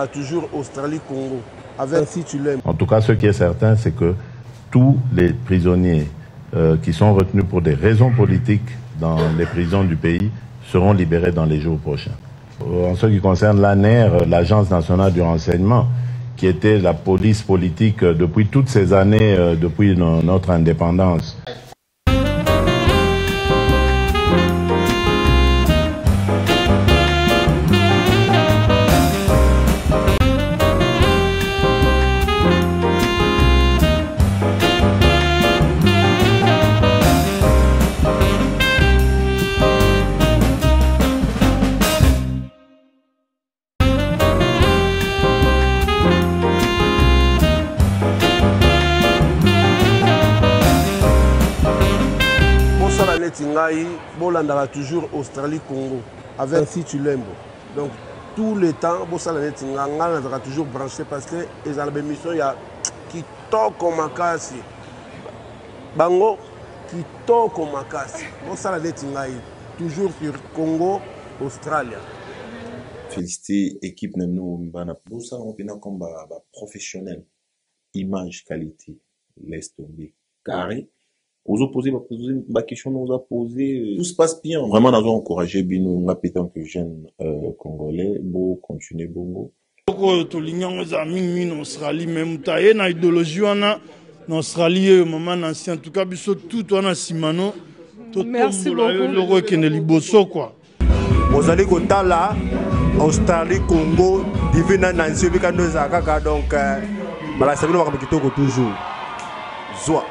toujours Australie-Congo. Avec si tu l'aimes. En tout cas, ce qui est certain, c'est que tous les prisonniers qui sont retenus pour des raisons politiques dans les prisons du pays seront libérés dans les jours prochains. En ce qui concerne l'ANR, l'Agence nationale du renseignement, qui était la police politique depuis toutes ces années, depuis notre indépendance. Bolandara toujours Australie-Congo. Avec si tu l'aimes. Donc, tout le temps, Bolandara sera toujours branché parce que les albémissions, il y a qui toque makasi. Bango, qui toque makasi. Bolandara toujours sur Congo, Australie. Féliciter l'équipe de nous, Bosa, on vient comme professionnel. Image, qualité, laisse tomber. Carré. Aux opposés, ma question nous a posé, tout se passe bien. Vraiment, nous avons encouragé Bino, nous en que jeunes congolais, beau continuer bongo. To l'union aux amis, en Australie, même taille, na idéologie, en Australie, maman ancien, en tout cas, biso tout, on a Simano. Merci beaucoup. Le roi qui est liboso, quoi. Vous allez côté là, Australie, Congo, divina Nancy, Bikando Zakaka, donc, voilà, ça veut dire que toujours. Zoa.